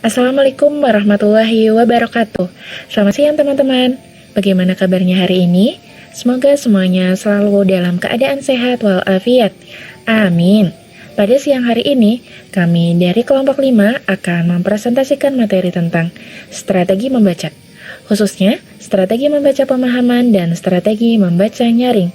Assalamualaikum warahmatullahi wabarakatuh. Selamat siang teman-teman. Bagaimana kabarnya hari ini? Semoga semuanya selalu dalam keadaan sehat walafiat. Amin. Pada siang hari ini, kami dari kelompok 5 akan mempresentasikan materi tentang strategi membaca. Khususnya, strategi membaca pemahaman dan strategi membaca nyaring.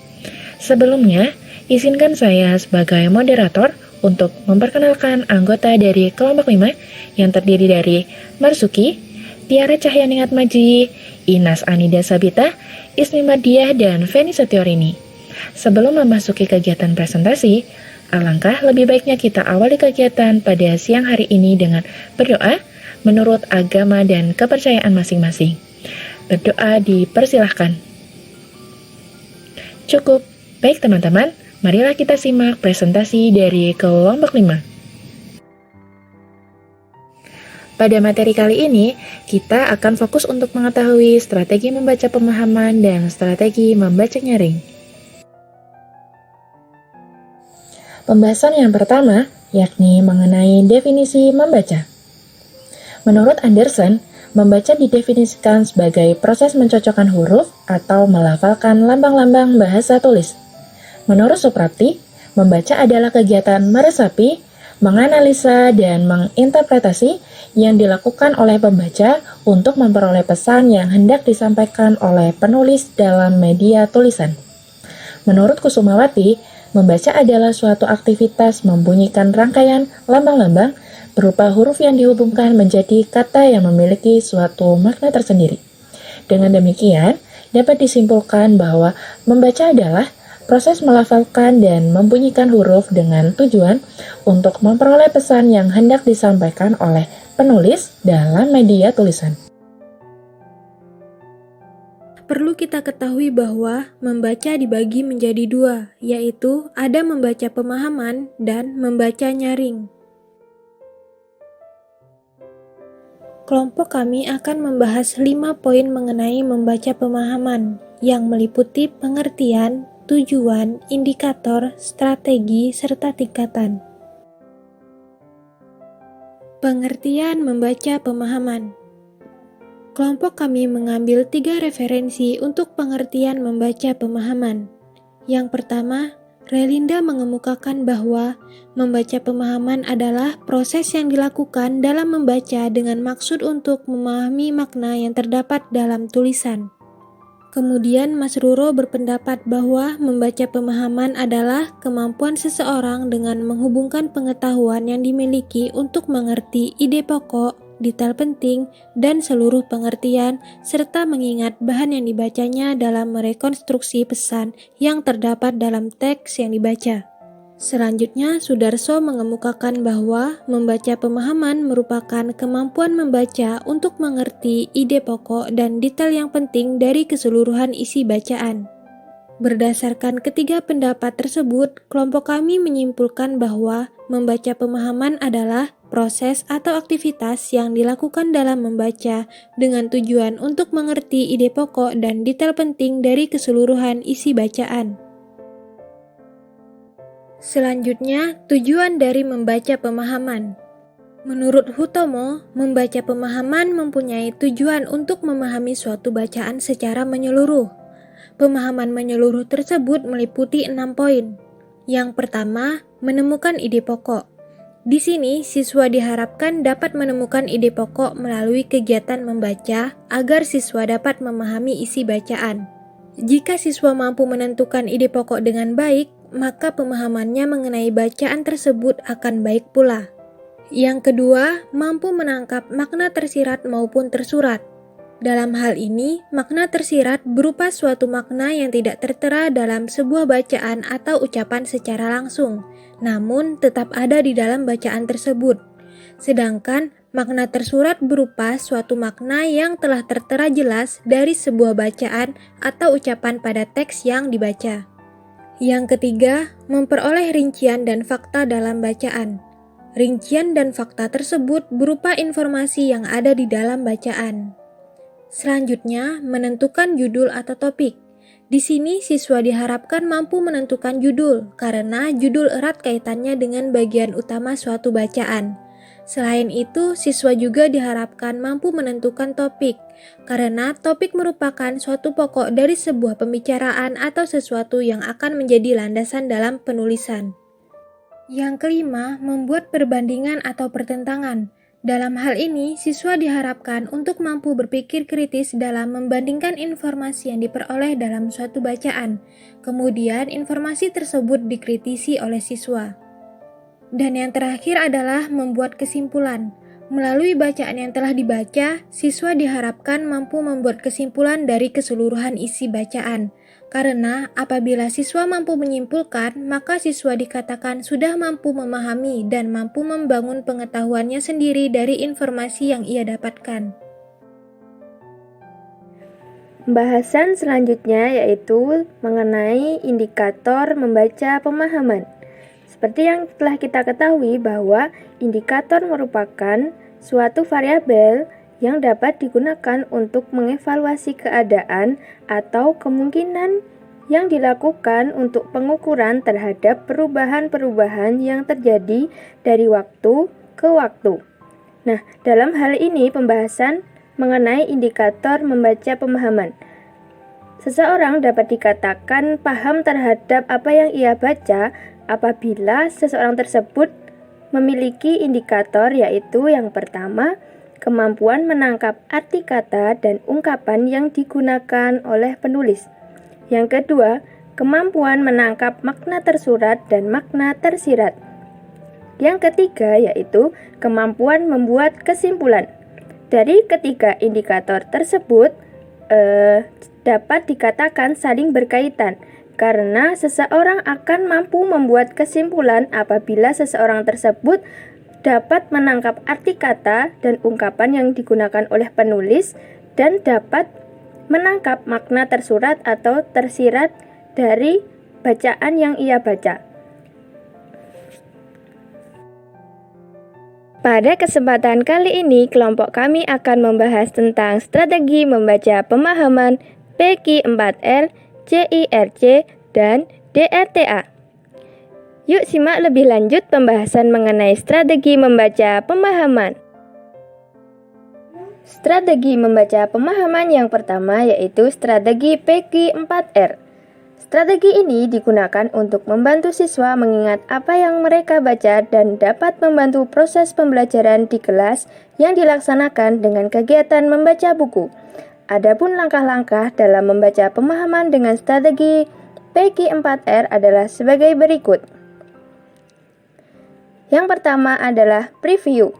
Sebelumnya, izinkan saya sebagai moderator untuk memperkenalkan anggota dari kelompok 5 yang terdiri dari Marsuki, Tiara Cahyaningat Maji, Inas Anida Sabita, Ismi Madiah, dan Feni Setiorini. Sebelum memasuki kegiatan presentasi, alangkah lebih baiknya kita awali kegiatan pada siang hari ini dengan berdoa menurut agama dan kepercayaan masing-masing. Berdoa dipersilahkan. Cukup. Baik teman-teman, marilah kita simak presentasi dari kelompok 5. Pada materi kali ini, kita akan fokus untuk mengetahui strategi membaca pemahaman dan strategi membaca nyaring. Pembahasan yang pertama, yakni mengenai definisi membaca. Menurut Anderson, membaca didefinisikan sebagai proses mencocokkan huruf atau melafalkan lambang-lambang bahasa tulis. Menurut Suprapti, membaca adalah kegiatan meresapi, menganalisa, dan menginterpretasi yang dilakukan oleh pembaca untuk memperoleh pesan yang hendak disampaikan oleh penulis dalam media tulisan. Menurut Kusumawati, membaca adalah suatu aktivitas membunyikan rangkaian lambang-lambang berupa huruf yang dihubungkan menjadi kata yang memiliki suatu makna tersendiri. Dengan demikian, dapat disimpulkan bahwa membaca adalah proses melafalkan dan membunyikan huruf dengan tujuan untuk memperoleh pesan yang hendak disampaikan oleh penulis dalam media tulisan. Perlu kita ketahui bahwa membaca dibagi menjadi dua, yaitu ada membaca pemahaman dan membaca nyaring. Kelompok kami akan membahas 5 poin mengenai membaca pemahaman, yang meliputi pengertian, tujuan, indikator, strategi, serta tingkatan. Pengertian membaca pemahaman. Kelompok kami mengambil 3 referensi untuk pengertian membaca pemahaman. Yang pertama, Relinda mengemukakan bahwa membaca pemahaman adalah proses yang dilakukan dalam membaca dengan maksud untuk memahami makna yang terdapat dalam tulisan. Kemudian Mas Ruro berpendapat bahwa membaca pemahaman adalah kemampuan seseorang dengan menghubungkan pengetahuan yang dimiliki untuk mengerti ide pokok, detail penting, dan seluruh pengertian, serta mengingat bahan yang dibacanya dalam merekonstruksi pesan yang terdapat dalam teks yang dibaca. Selanjutnya, Sudarso mengemukakan bahwa membaca pemahaman merupakan kemampuan membaca untuk mengerti ide pokok dan detail yang penting dari keseluruhan isi bacaan. Berdasarkan ketiga pendapat tersebut, kelompok kami menyimpulkan bahwa membaca pemahaman adalah proses atau aktivitas yang dilakukan dalam membaca dengan tujuan untuk mengerti ide pokok dan detail penting dari keseluruhan isi bacaan. Selanjutnya, tujuan dari membaca pemahaman. Menurut Hutomo, membaca pemahaman mempunyai tujuan untuk memahami suatu bacaan secara menyeluruh. Pemahaman menyeluruh tersebut meliputi 6 poin. Yang pertama, menemukan ide pokok. Di sini, siswa diharapkan dapat menemukan ide pokok melalui kegiatan membaca agar siswa dapat memahami isi bacaan. Jika siswa mampu menentukan ide pokok dengan baik, maka pemahamannya mengenai bacaan tersebut akan baik pula. Yang kedua, mampu menangkap makna tersirat maupun tersurat. Dalam hal ini, makna tersirat berupa suatu makna yang tidak tertera dalam sebuah bacaan atau ucapan secara langsung, namun tetap ada di dalam bacaan tersebut. Sedangkan makna tersurat berupa suatu makna yang telah tertera jelas dari sebuah bacaan atau ucapan pada teks yang dibaca. Yang ketiga, memperoleh rincian dan fakta dalam bacaan. Rincian dan fakta tersebut berupa informasi yang ada di dalam bacaan. Selanjutnya, menentukan judul atau topik. Di sini siswa diharapkan mampu menentukan judul karena judul erat kaitannya dengan bagian utama suatu bacaan. Selain itu, siswa juga diharapkan mampu menentukan topik, karena topik merupakan suatu pokok dari sebuah pembicaraan atau sesuatu yang akan menjadi landasan dalam penulisan. Yang kelima, membuat perbandingan atau pertentangan. Dalam hal ini, siswa diharapkan untuk mampu berpikir kritis dalam membandingkan informasi yang diperoleh dalam suatu bacaan. Kemudian, informasi tersebut dikritisi oleh siswa. Dan yang terakhir adalah membuat kesimpulan. Melalui bacaan yang telah dibaca, siswa diharapkan mampu membuat kesimpulan dari keseluruhan isi bacaan. Karena apabila siswa mampu menyimpulkan, maka siswa dikatakan sudah mampu memahami dan mampu membangun pengetahuannya sendiri dari informasi yang ia dapatkan. Pembahasan selanjutnya yaitu mengenai indikator membaca pemahaman. Seperti yang telah kita ketahui bahwa indikator merupakan suatu variabel yang dapat digunakan untuk mengevaluasi keadaan atau kemungkinan yang dilakukan untuk pengukuran terhadap perubahan-perubahan yang terjadi dari waktu ke waktu. Nah, dalam hal ini pembahasan mengenai indikator membaca pemahaman. Seseorang dapat dikatakan paham terhadap apa yang ia baca apabila seseorang tersebut memiliki indikator, yaitu yang pertama, kemampuan menangkap arti kata dan ungkapan yang digunakan oleh penulis. Yang kedua, kemampuan menangkap makna tersurat dan makna tersirat. Yang ketiga yaitu kemampuan membuat kesimpulan. Dari ketiga indikator tersebut dapat dikatakan saling berkaitan, karena seseorang akan mampu membuat kesimpulan apabila seseorang tersebut dapat menangkap arti kata dan ungkapan yang digunakan oleh penulis dan dapat menangkap makna tersurat atau tersirat dari bacaan yang ia baca. Pada kesempatan kali ini, kelompok kami akan membahas tentang strategi membaca pemahaman PQ4R, CIRC, dan DRTA. Yuk simak lebih lanjut pembahasan mengenai strategi membaca pemahaman. Strategi membaca pemahaman yang pertama yaitu strategi PQ4R. Strategi ini digunakan untuk membantu siswa mengingat apa yang mereka baca dan dapat membantu proses pembelajaran di kelas yang dilaksanakan dengan kegiatan membaca buku. Adapun langkah-langkah dalam membaca pemahaman dengan strategi PQ4R adalah sebagai berikut. Yang pertama adalah preview.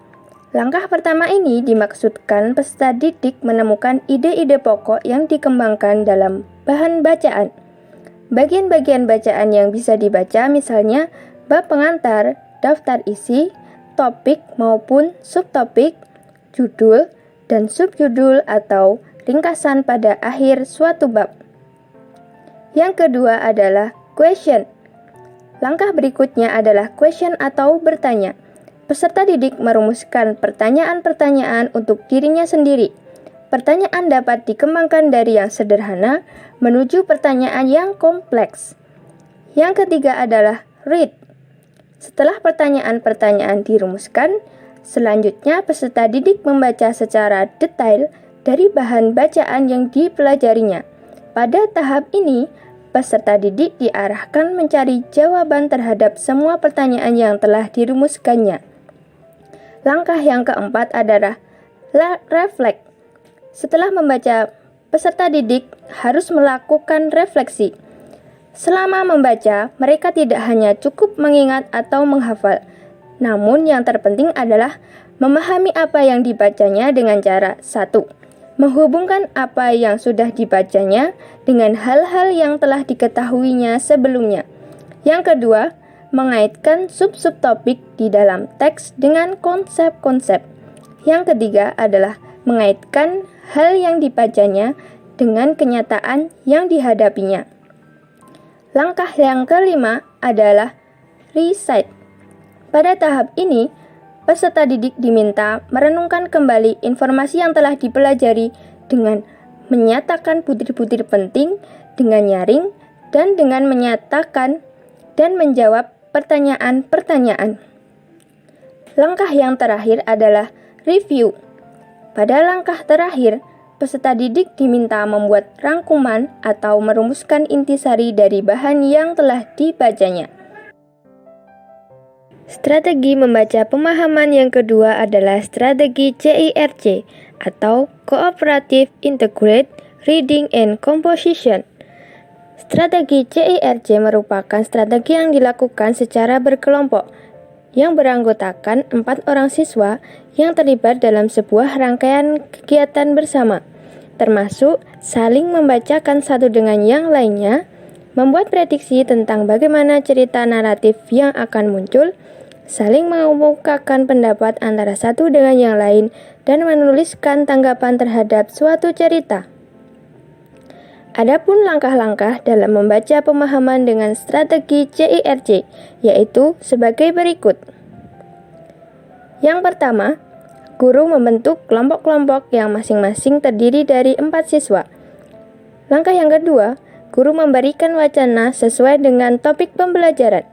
Langkah pertama ini dimaksudkan peserta didik menemukan ide-ide pokok yang dikembangkan dalam bahan bacaan. Bagian-bagian bacaan yang bisa dibaca misalnya bab pengantar, daftar isi, topik maupun subtopik, judul, dan subjudul atau ringkasan pada akhir suatu bab. Yang kedua adalah question. Langkah berikutnya adalah question atau bertanya. Peserta didik merumuskan pertanyaan-pertanyaan untuk dirinya sendiri. Pertanyaan dapat dikembangkan dari yang sederhana menuju pertanyaan yang kompleks. Yang ketiga adalah read. Setelah pertanyaan-pertanyaan dirumuskan, selanjutnya peserta didik membaca secara detail dari bahan bacaan yang dipelajarinya. Pada tahap ini, peserta didik diarahkan mencari jawaban terhadap semua pertanyaan yang telah dirumuskannya. Langkah yang keempat adalah reflect. Setelah membaca, peserta didik harus melakukan refleksi. Selama membaca, mereka tidak hanya cukup mengingat atau menghafal, namun yang terpenting adalah memahami apa yang dibacanya dengan cara 1. Menghubungkan apa yang sudah dibacanya dengan hal-hal yang telah diketahuinya sebelumnya. Yang kedua, mengaitkan sub-subtopik di dalam teks dengan konsep-konsep. Yang ketiga adalah mengaitkan hal yang dibacanya dengan kenyataan yang dihadapinya. Langkah yang kelima adalah recite. Pada tahap ini, peserta didik diminta merenungkan kembali informasi yang telah dipelajari dengan menyatakan butir-butir penting dengan nyaring dan dengan menyatakan dan menjawab pertanyaan-pertanyaan. Langkah yang terakhir adalah review. Pada langkah terakhir, peserta didik diminta membuat rangkuman atau merumuskan intisari dari bahan yang telah dibacanya. Strategi membaca pemahaman yang kedua adalah strategi CIRC atau Cooperative Integrated Reading and Composition. Strategi CIRC merupakan strategi yang dilakukan secara berkelompok yang beranggotakan 4 orang siswa yang terlibat dalam sebuah rangkaian kegiatan bersama, termasuk saling membacakan satu dengan yang lainnya, membuat prediksi tentang bagaimana cerita naratif yang akan muncul, saling mengemukakan pendapat antara satu dengan yang lain, dan menuliskan tanggapan terhadap suatu cerita. Adapun langkah-langkah dalam membaca pemahaman dengan strategi CIRC, yaitu sebagai berikut. Yang pertama, guru membentuk kelompok-kelompok yang masing-masing terdiri dari 4 siswa. Langkah yang kedua, guru memberikan wacana sesuai dengan topik pembelajaran.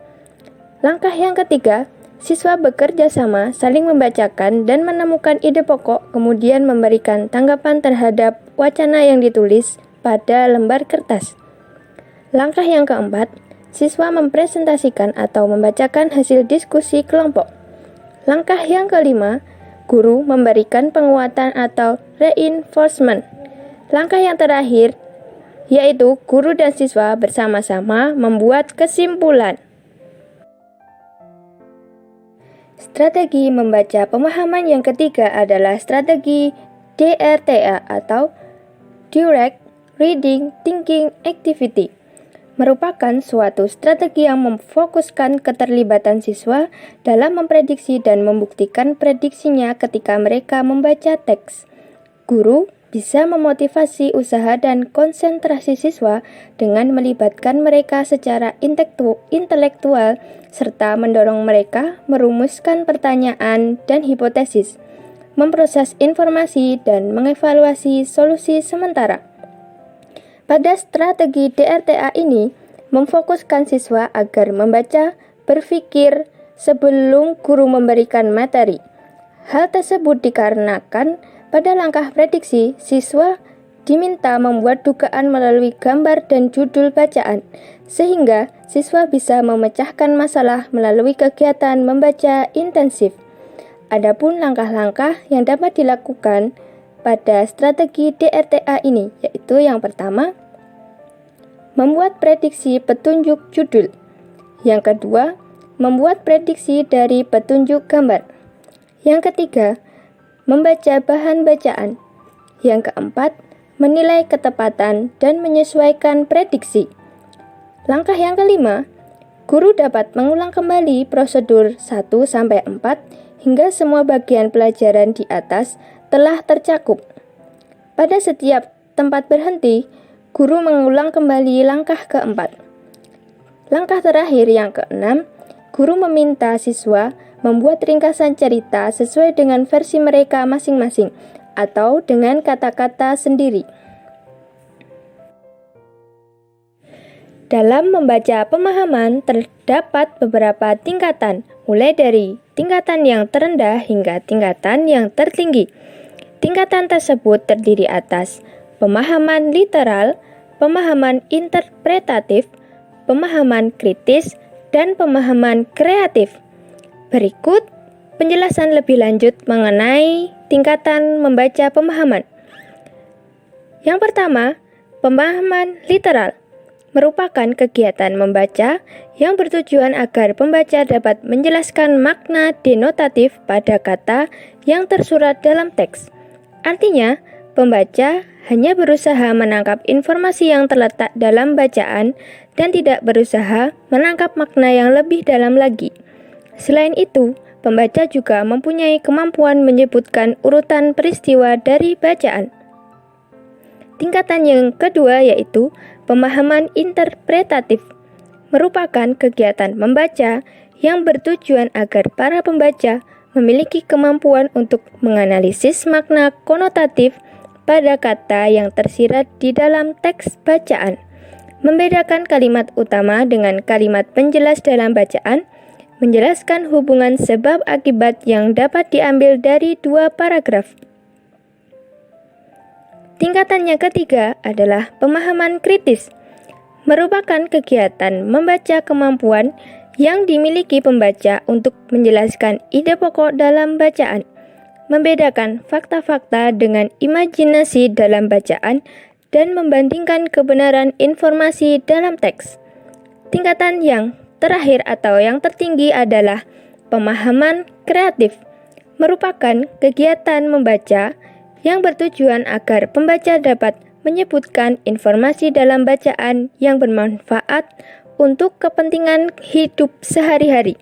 Langkah yang ketiga, siswa bekerja sama saling membacakan dan menemukan ide pokok, kemudian memberikan tanggapan terhadap wacana yang ditulis pada lembar kertas. Langkah yang keempat, siswa mempresentasikan atau membacakan hasil diskusi kelompok. Langkah yang kelima, guru memberikan penguatan atau reinforcement. Langkah yang terakhir, yaitu guru dan siswa bersama-sama membuat kesimpulan. Strategi membaca pemahaman yang ketiga adalah strategi DRTA atau Direct Reading Thinking Activity, merupakan suatu strategi yang memfokuskan keterlibatan siswa dalam memprediksi dan membuktikan prediksinya ketika mereka membaca teks. Guru bisa memotivasi usaha dan konsentrasi siswa dengan melibatkan mereka secara intelektual serta mendorong mereka merumuskan pertanyaan dan hipotesis, memproses informasi, dan mengevaluasi solusi sementara. Pada strategi DRTA ini, memfokuskan siswa agar membaca, berpikir sebelum guru memberikan materi. Hal tersebut dikarenakan pada langkah prediksi, siswa diminta membuat dugaan melalui gambar dan judul bacaan, sehingga siswa bisa memecahkan masalah melalui kegiatan membaca intensif. Adapun langkah-langkah yang dapat dilakukan pada strategi DRTA ini, yaitu yang pertama, membuat prediksi petunjuk judul. Yang kedua, membuat prediksi dari petunjuk gambar. Yang ketiga, membaca bahan bacaan. Yang keempat, menilai ketepatan dan menyesuaikan prediksi. Langkah yang kelima, guru dapat mengulang kembali prosedur 1-4 hingga semua bagian pelajaran di atas telah tercakup. Pada setiap tempat berhenti, guru mengulang kembali langkah keempat. Langkah terakhir yang keenam, guru meminta siswa membuat ringkasan cerita sesuai dengan versi mereka masing-masing atau dengan kata-kata sendiri. Dalam membaca pemahaman terdapat beberapa tingkatan, mulai dari tingkatan yang terendah hingga tingkatan yang tertinggi. Tingkatan tersebut terdiri atas pemahaman literal, pemahaman interpretatif, pemahaman kritis, dan pemahaman kreatif. Berikut penjelasan lebih lanjut mengenai tingkatan membaca pemahaman. Yang pertama, pemahaman literal merupakan kegiatan membaca yang bertujuan agar pembaca dapat menjelaskan makna denotatif pada kata yang tersurat dalam teks. Artinya, pembaca hanya berusaha menangkap informasi yang terletak dalam bacaan dan tidak berusaha menangkap makna yang lebih dalam lagi. Selain itu, pembaca juga mempunyai kemampuan menyebutkan urutan peristiwa dari bacaan. Tingkatan yang kedua yaitu pemahaman interpretatif, merupakan kegiatan membaca yang bertujuan agar para pembaca memiliki kemampuan untuk menganalisis makna konotatif pada kata yang tersirat di dalam teks bacaan, membedakan kalimat utama dengan kalimat penjelas dalam bacaan, menjelaskan hubungan sebab akibat yang dapat diambil dari dua paragraf. Tingkatan yang ketiga adalah pemahaman kritis, merupakan kegiatan membaca kemampuan yang dimiliki pembaca untuk menjelaskan ide pokok dalam bacaan, membedakan fakta-fakta dengan imajinasi dalam bacaan, dan membandingkan kebenaran informasi dalam teks. Tingkatan yang terakhir atau yang tertinggi adalah pemahaman kreatif, merupakan kegiatan membaca yang bertujuan agar pembaca dapat menyebutkan informasi dalam bacaan yang bermanfaat untuk kepentingan hidup sehari-hari,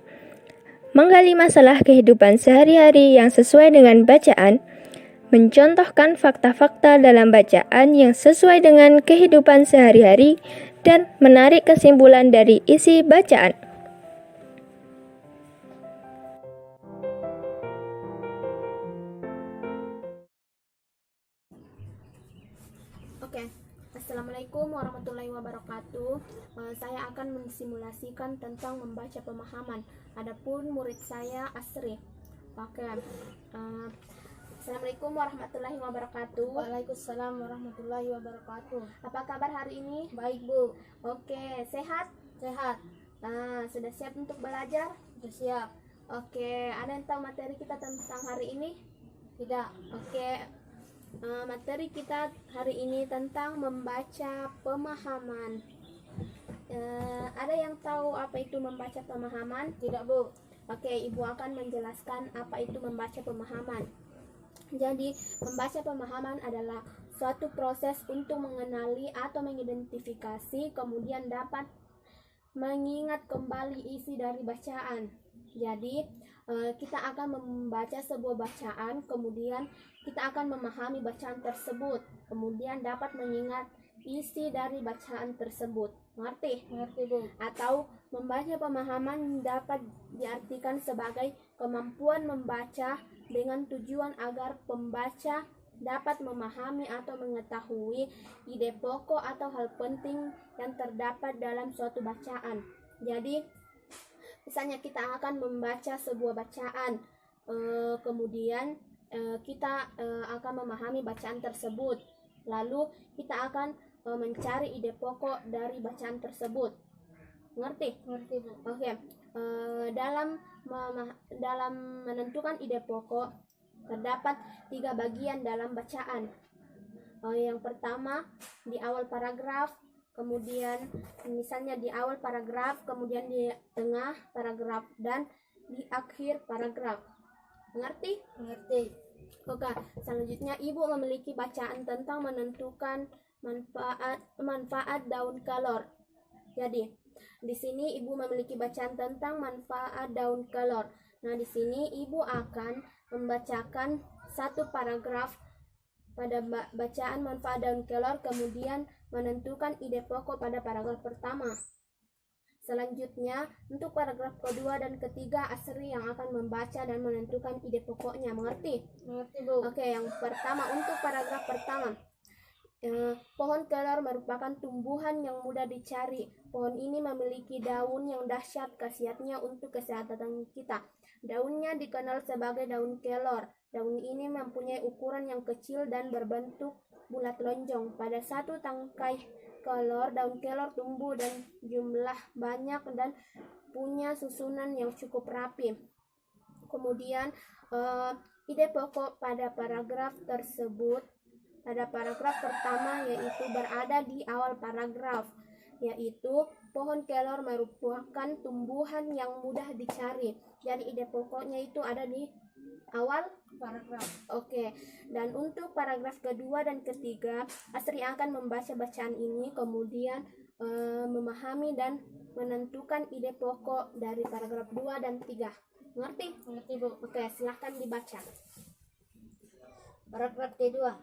menggali masalah kehidupan sehari-hari yang sesuai dengan bacaan, mencontohkan fakta-fakta dalam bacaan yang sesuai dengan kehidupan sehari-hari, dan menarik kesimpulan dari isi bacaan. Oke, Assalamualaikum warahmatullahi wabarakatuh. Saya akan mensimulasikan tentang membaca pemahaman. Adapun murid saya Asri. Oke, Assalamualaikum warahmatullahi wabarakatuh. Waalaikumsalam warahmatullahi wabarakatuh. Apa kabar hari ini? Baik, Bu. Oke, sehat? Sehat. Sudah siap untuk belajar? Sudah siap. Oke, ada yang tahu materi kita tentang hari ini? Tidak. Oke, materi kita hari ini tentang membaca pemahaman. Ada yang tahu apa itu membaca pemahaman? Tidak, Bu. Oke, Ibu akan menjelaskan apa itu membaca pemahaman. Jadi, membaca pemahaman adalah suatu proses untuk mengenali atau mengidentifikasi, kemudian dapat mengingat kembali isi dari bacaan. Jadi, kita akan membaca sebuah bacaan, kemudian kita akan memahami bacaan tersebut, kemudian dapat mengingat isi dari bacaan tersebut. Mengerti? Mengerti, Bu. Atau membaca pemahaman dapat diartikan sebagai kemampuan membaca dengan tujuan agar pembaca dapat memahami atau mengetahui ide pokok atau hal penting yang terdapat dalam suatu bacaan. Jadi, misalnya kita akan membaca sebuah bacaan, kemudian kita akan memahami bacaan tersebut, lalu kita akan mencari ide pokok dari bacaan tersebut. Mengerti? Mengerti, Bu. Oke. Dalam menentukan ide pokok terdapat 3 bagian dalam bacaan. Yang pertama di awal paragraf, kemudian misalnya di awal paragraf, kemudian di tengah paragraf, dan di akhir paragraf. Mengerti? Mengerti. Oke, selanjutnya Ibu memiliki bacaan tentang menentukan manfaat daun kelor. Jadi, di sini Ibu memiliki bacaan tentang manfaat daun kelor. Nah, di sini Ibu akan membacakan satu paragraf pada bacaan manfaat daun kelor, kemudian menentukan ide pokok pada paragraf pertama. Selanjutnya, untuk paragraf kedua dan ketiga, Asri yang akan membaca dan menentukan ide pokoknya. Mengerti? Mengerti, Bu. Oke, yang pertama untuk paragraf pertama. Pohon kelor merupakan tumbuhan yang mudah dicari. Pohon ini memiliki daun yang dahsyat khasiatnya untuk kesehatan kita. Daunnya dikenal sebagai daun kelor. Daun ini mempunyai ukuran yang kecil dan berbentuk bulat lonjong. Pada satu tangkai kelor, daun kelor tumbuh dan jumlah banyak dan punya susunan yang cukup rapi. Kemudian ide pokok pada paragraf tersebut pada paragraf pertama yaitu berada di awal paragraf, yaitu pohon kelor merupakan tumbuhan yang mudah dicari. Jadi ide pokoknya itu ada di awal paragraf. Oke, dan untuk paragraf kedua dan ketiga, Asri akan membaca bacaan ini, kemudian memahami dan menentukan ide pokok dari paragraf 2 dan 3. Mengerti? Mengerti, Bu. Oke, silahkan dibaca. Paragraf kedua.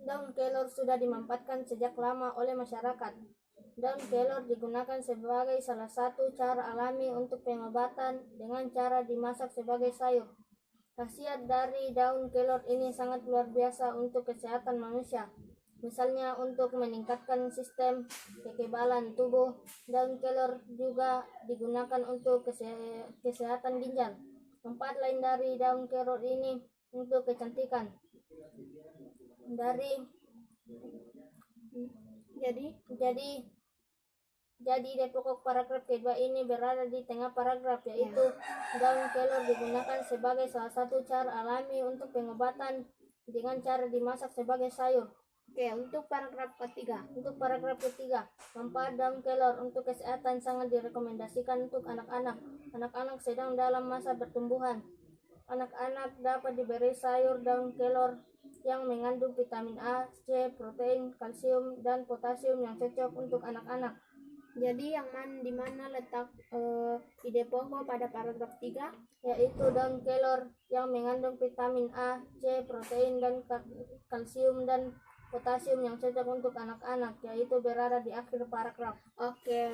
Daun kelor sudah dimanfaatkan sejak lama oleh masyarakat. Daun kelor digunakan sebagai salah satu cara alami untuk pengobatan dengan cara dimasak sebagai sayur. Khasiat dari daun kelor ini sangat luar biasa untuk kesehatan manusia. misalnya untuk meningkatkan sistem kekebalan tubuh. Daun kelor juga digunakan untuk kesehatan ginjal. Manfaat lain dari daun kelor ini untuk kecantikan. Jadi di pokok paragraf kedua ini berada di tengah paragraf, yaitu daun kelor digunakan sebagai salah satu cara alami untuk pengobatan dengan cara dimasak sebagai sayur. Oke, untuk paragraf ketiga. Manfaat daun kelor untuk kesehatan sangat direkomendasikan untuk anak-anak. Anak-anak sedang dalam masa pertumbuhan. Anak-anak dapat diberi sayur daun kelor yang mengandung vitamin A, C, protein, kalsium, dan potasium yang cocok untuk anak-anak. Jadi di mana letak ide pokok pada paragraf 3? Yaitu daun kelor yang mengandung vitamin A, C, protein, dan kalsium dan potasium yang cocok untuk anak-anak, yaitu berada di akhir paragraf. Oke,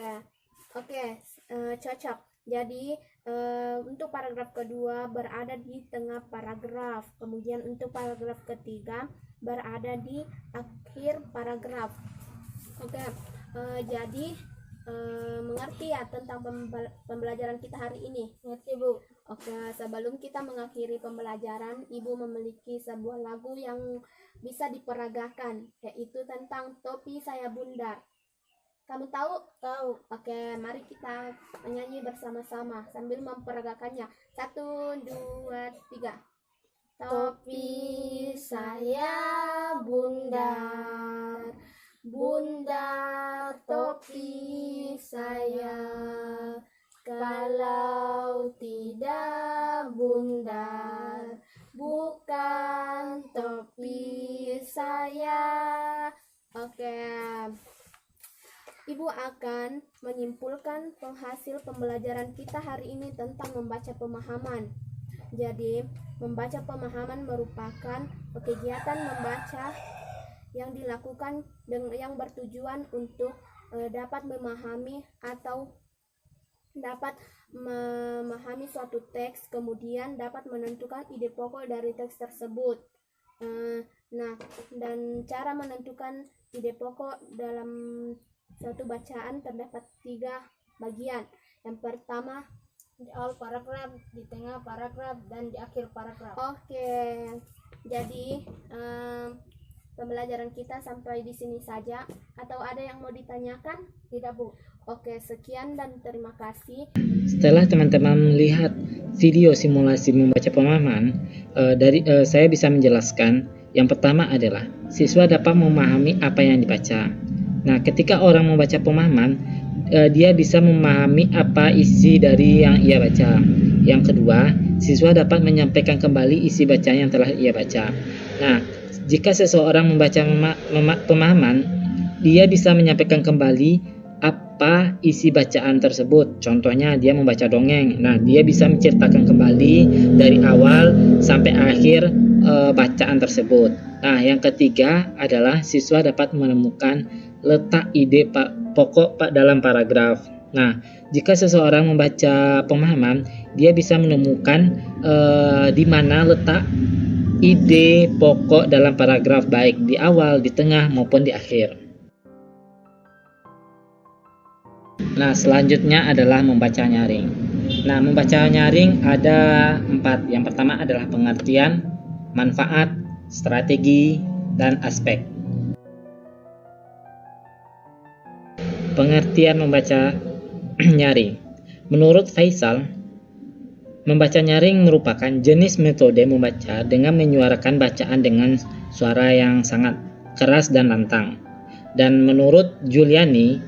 cocok. Jadi untuk paragraf kedua berada di tengah paragraf, kemudian untuk paragraf ketiga berada di akhir paragraf. Oke, jadi mengerti ya tentang pembelajaran kita hari ini? Ngerti, Bu? Oke, sebelum kita mengakhiri pembelajaran, Ibu memiliki sebuah lagu yang bisa diperagakan, yaitu tentang Topi Saya Bundar. Kamu tahu? Tahu. Oke, mari kita menyanyi bersama-sama sambil memperagakannya. 1, 2, 3. Topi saya bundar, bundar topi saya. Kalau tidak bundar, bukan topi saya. Oke, Ibu akan menyimpulkan penghasil pembelajaran kita hari ini tentang membaca pemahaman. Jadi, membaca pemahaman merupakan kegiatan membaca yang dilakukan yang bertujuan untuk dapat memahami atau dapat memahami suatu teks, kemudian dapat menentukan ide pokok dari teks tersebut. Dan cara menentukan ide pokok dalam suatu bacaan terdapat 3 bagian. Yang pertama, Di awal paragraf, di tengah paragraf, dan di akhir paragraf. Oke, jadi pembelajaran kita sampai di sini saja. Atau ada yang mau ditanyakan? Tidak, Bu. Oke, sekian dan terima kasih. Setelah teman-teman melihat video simulasi membaca pemahaman, saya bisa menjelaskan. Yang pertama adalah siswa dapat memahami apa yang dibaca. Nah, ketika orang membaca pemahaman, dia bisa memahami apa isi dari yang ia baca. Yang kedua, siswa dapat menyampaikan kembali isi bacaan yang telah ia baca. Nah, jika seseorang membaca pemahaman, dia bisa menyampaikan kembali apa isi bacaan tersebut. Contohnya, dia membaca dongeng. Nah, dia bisa menceritakan kembali dari awal sampai akhir bacaan tersebut. Nah, yang ketiga adalah siswa dapat menemukan letak ide pokok dalam paragraf. Nah, jika seseorang membaca pemahaman, dia bisa menemukan di mana letak ide pokok dalam paragraf, baik di awal, di tengah, maupun di akhir. Nah, selanjutnya adalah membaca nyaring. Nah, membaca nyaring ada 4. Yang pertama adalah pengertian, manfaat, strategi, dan aspek. Pengertian membaca nyaring. Menurut Faisal, membaca nyaring merupakan jenis metode membaca dengan menyuarakan bacaan dengan suara yang sangat keras dan lantang. Dan menurut Juliani,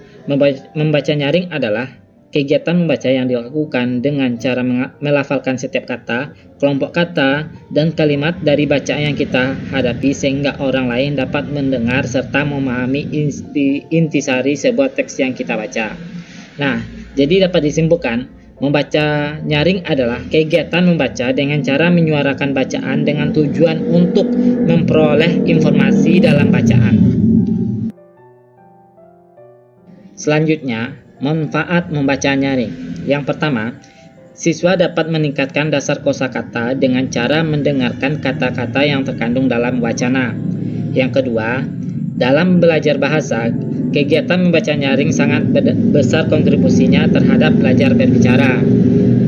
membaca nyaring adalah kegiatan membaca yang dilakukan dengan cara melafalkan setiap kata, kelompok kata, dan kalimat dari bacaan yang kita hadapi sehingga orang lain dapat mendengar serta memahami intisari sebuah teks yang kita baca. Nah, jadi dapat disimpulkan, membaca nyaring adalah kegiatan membaca dengan cara menyuarakan bacaan dengan tujuan untuk memperoleh informasi dalam bacaan. Selanjutnya, manfaat membaca nyaring. Yang pertama, siswa dapat meningkatkan dasar kosakata dengan cara mendengarkan kata-kata yang terkandung dalam wacana. Yang kedua, Dalam belajar bahasa, kegiatan membaca nyaring sangat besar kontribusinya terhadap belajar berbicara.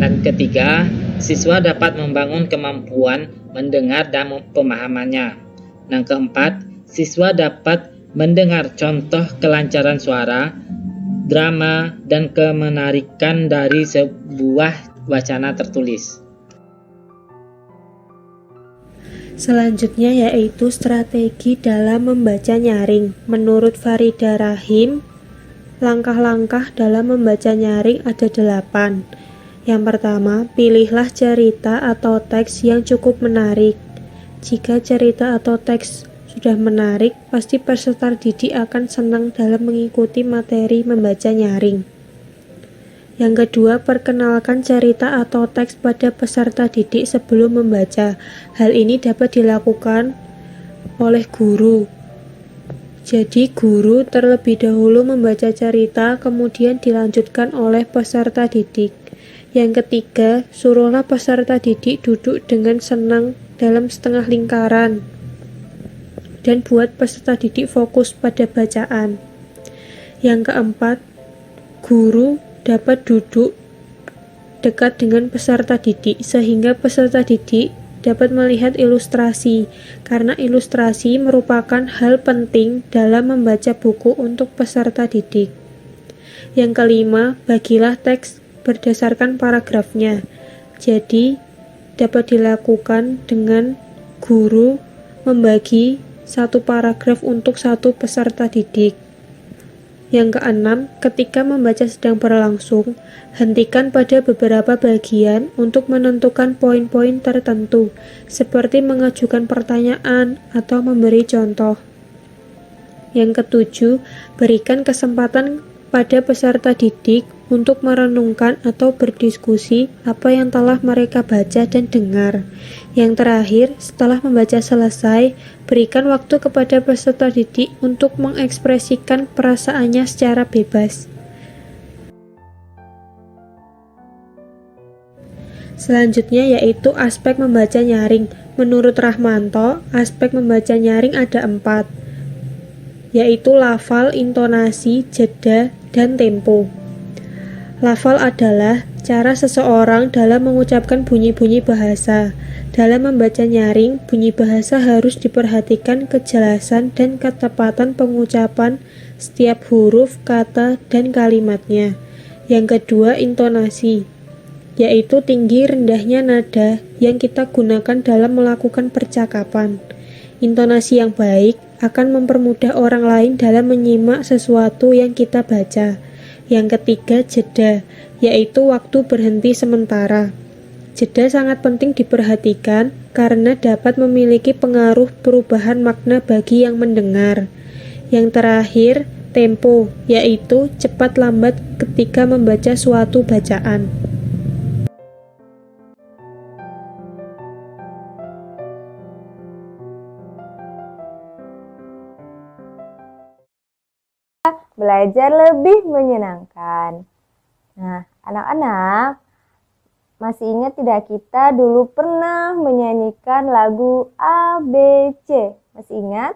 Dan ketiga, siswa dapat membangun kemampuan mendengar dan pemahamannya. Dan keempat, siswa dapat mendengar contoh kelancaran suara, drama, dan kemenarikan dari sebuah wacana tertulis. Selanjutnya yaitu strategi dalam membaca nyaring. Menurut Farida Rahim, langkah-langkah dalam membaca nyaring ada 8. Yang pertama, pilihlah cerita atau teks yang cukup menarik. Jika cerita atau teks sudah menarik, pasti peserta didik akan senang dalam mengikuti materi membaca nyaring. Yang kedua, perkenalkan cerita atau teks pada peserta didik sebelum membaca. Hal ini dapat dilakukan oleh guru. Jadi, guru terlebih dahulu membaca cerita, kemudian dilanjutkan oleh peserta didik. Yang ketiga, suruhlah peserta didik duduk dengan senang dalam setengah lingkaran dan buat peserta didik fokus pada bacaan. Yang keempat, guru dapat duduk dekat dengan peserta didik sehingga peserta didik dapat melihat ilustrasi, karena ilustrasi merupakan hal penting dalam membaca buku untuk peserta didik. Yang kelima, bagilah teks berdasarkan paragrafnya. Jadi, dapat dilakukan dengan guru membagi satu paragraf untuk satu peserta didik. Yang keenam, ketika membaca sedang berlangsung, hentikan pada beberapa bagian untuk menentukan poin-poin tertentu, seperti mengajukan pertanyaan atau memberi contoh. Yang ketujuh, berikan kesempatan pada peserta didik untuk merenungkan atau berdiskusi apa yang telah mereka baca dan dengar. Yang terakhir, setelah membaca selesai, berikan waktu kepada peserta didik untuk mengekspresikan perasaannya secara bebas. Selanjutnya yaitu aspek membaca nyaring. Menurut Rahmanto, aspek membaca nyaring ada 4, yaitu lafal, intonasi, jeda, dan tempo. Lafal adalah cara seseorang dalam mengucapkan bunyi-bunyi bahasa. Dalam membaca nyaring, bunyi bahasa harus diperhatikan kejelasan dan ketepatan pengucapan setiap huruf, kata, dan kalimatnya. Yang kedua, intonasi, yaitu tinggi rendahnya nada yang kita gunakan dalam melakukan percakapan. Intonasi yang baik akan mempermudah orang lain dalam menyimak sesuatu yang kita baca. Yang ketiga, jeda, yaitu waktu berhenti sementara. Jeda sangat penting diperhatikan karena dapat memiliki pengaruh perubahan makna bagi yang mendengar. Yang terakhir, tempo, yaitu cepat lambat ketika membaca suatu bacaan. Belajar lebih menyenangkan. Nah, anak-anak, masih ingat tidak kita dulu pernah menyanyikan lagu ABC? Masih ingat?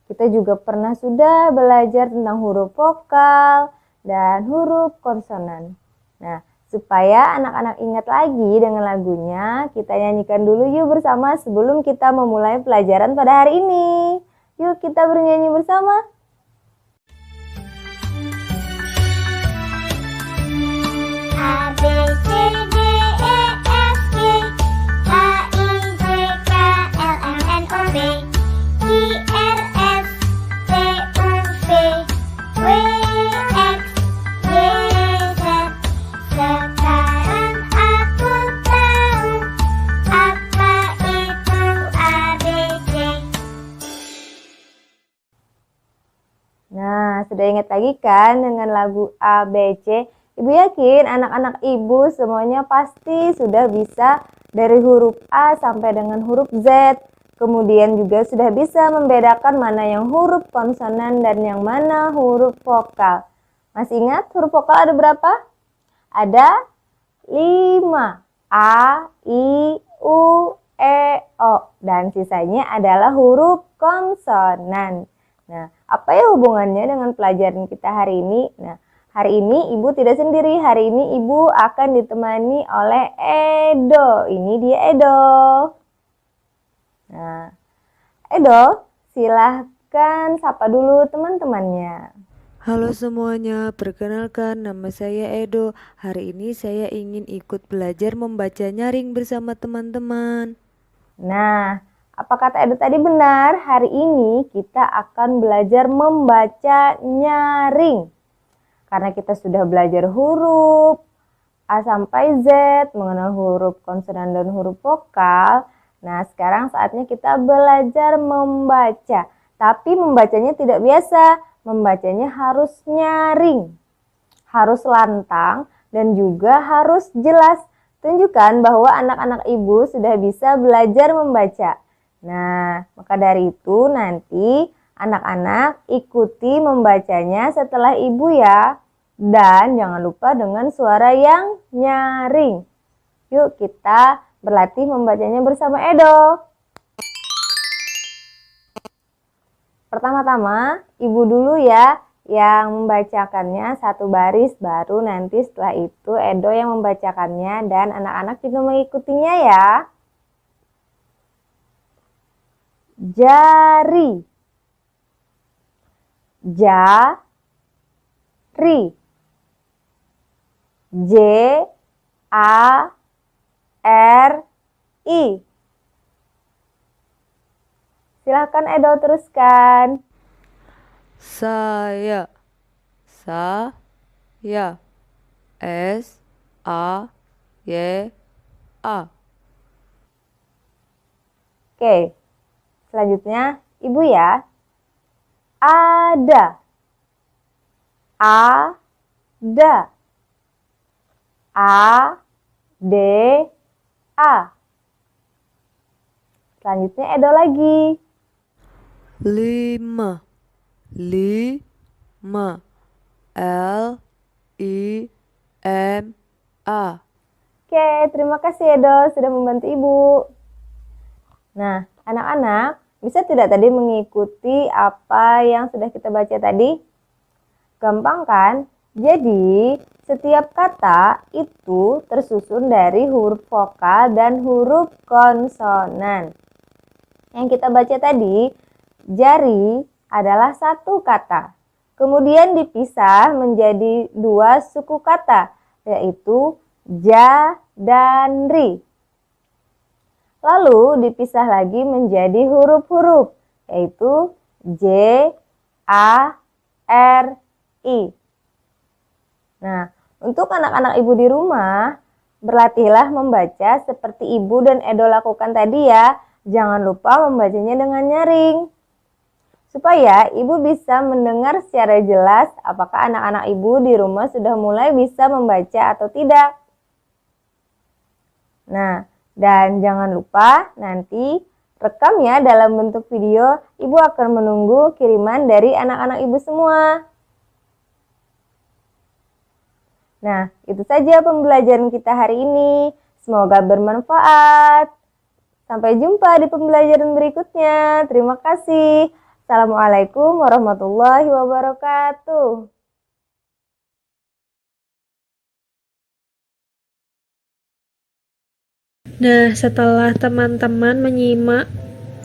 Kita juga pernah sudah belajar tentang huruf vokal dan huruf konsonan. Nah, supaya anak-anak ingat lagi dengan lagunya, kita nyanyikan dulu yuk bersama sebelum kita memulai pelajaran pada hari ini. Yuk kita bernyanyi bersama. A, B, C, D, E, F, G, H, I, J, K, L, M, N, O, P, Q, R, S, T, U, V, W, X, Y, Z. Sekarang aku tahu apa itu ABC. Nah, sudah ingat lagi kan dengan lagu ABC? Ibu yakin anak-anak ibu semuanya pasti sudah bisa dari huruf A sampai dengan huruf Z. Kemudian juga sudah bisa membedakan mana yang huruf konsonan dan yang mana huruf vokal. Masih ingat huruf vokal ada berapa? Ada 5. A, I, U, E, O. Dan sisanya adalah huruf konsonan. Nah, apa ya hubungannya dengan pelajaran kita hari ini? Nah, hari ini Ibu tidak sendiri. Hari ini Ibu akan ditemani oleh Edo. Ini dia Edo. Nah, Edo, silahkan sapa dulu teman-temannya. Halo semuanya, perkenalkan nama saya Edo. Hari ini saya ingin ikut belajar membaca nyaring bersama teman-teman. Nah, apa kata Edo tadi benar? Hari ini kita akan belajar membaca nyaring. Karena kita sudah belajar huruf A sampai Z, mengenal huruf konsonan dan huruf vokal. Nah, sekarang saatnya kita belajar membaca. Tapi membacanya tidak biasa. Membacanya harus nyaring, harus lantang, dan juga harus jelas. Tunjukkan bahwa anak-anak Ibu sudah bisa belajar membaca. Nah, maka dari itu nanti anak-anak ikuti membacanya setelah Ibu ya. Dan jangan lupa dengan suara yang nyaring. Yuk kita berlatih membacanya bersama Edo. Pertama-tama, Ibu dulu ya yang membacakannya satu baris, baru nanti setelah itu Edo yang membacakannya dan anak-anak juga mengikutinya ya. Jari, jari, J-A-R-I. Silahkan Edo teruskan. Saya, S-A-Y-A. Oke, selanjutnya Ibu ya. Ada, A-D-A. Selanjutnya Edo lagi. Lima, L-I-M-A. Oke, terima kasih Edo sudah membantu Ibu. Nah, anak-anak bisa tidak tadi mengikuti apa yang sudah kita baca tadi? Gampang kan? Jadi, setiap kata itu tersusun dari huruf vokal dan huruf konsonan. Yang kita baca tadi, jari adalah satu kata. Kemudian dipisah menjadi dua suku kata, yaitu ja dan ri. Lalu dipisah lagi menjadi huruf-huruf, yaitu J, A, R, I. Nah, untuk anak-anak Ibu di rumah, berlatihlah membaca seperti Ibu dan Edo lakukan tadi ya. Jangan lupa membacanya dengan nyaring. Supaya Ibu bisa mendengar secara jelas apakah anak-anak Ibu di rumah sudah mulai bisa membaca atau tidak. Nah, dan jangan lupa nanti rekam ya dalam bentuk video. Ibu akan menunggu kiriman dari anak-anak Ibu semua. Nah, itu saja pembelajaran kita hari ini. Semoga bermanfaat. Sampai jumpa di pembelajaran berikutnya. Terima kasih. Assalamualaikum warahmatullahi wabarakatuh. Nah, setelah teman-teman menyimak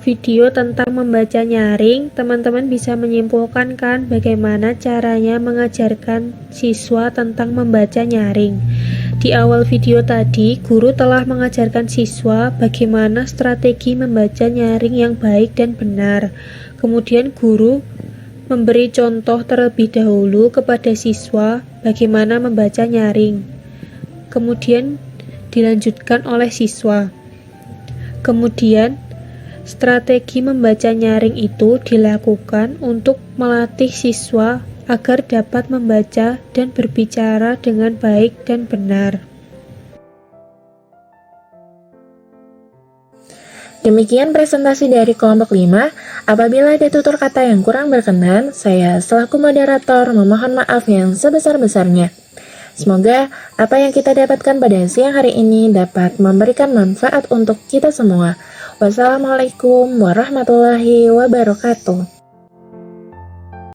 video tentang membaca nyaring, teman-teman bisa menyimpulkan kan bagaimana caranya mengajarkan siswa tentang membaca nyaring. Di awal video tadi, guru telah mengajarkan siswa bagaimana strategi membaca nyaring yang baik dan benar. Kemudian guru memberi contoh terlebih dahulu kepada siswa bagaimana membaca nyaring. Kemudian dilanjutkan oleh siswa. Kemudian strategi membaca nyaring itu dilakukan untuk melatih siswa agar dapat membaca dan berbicara dengan baik dan benar. Demikian presentasi dari kelompok 5. Apabila ada tutur kata yang kurang berkenan, saya selaku moderator memohon maaf yang sebesar-besarnya. Semoga apa yang kita dapatkan pada siang hari ini dapat memberikan manfaat untuk kita semua. Wassalamualaikum warahmatullahi wabarakatuh.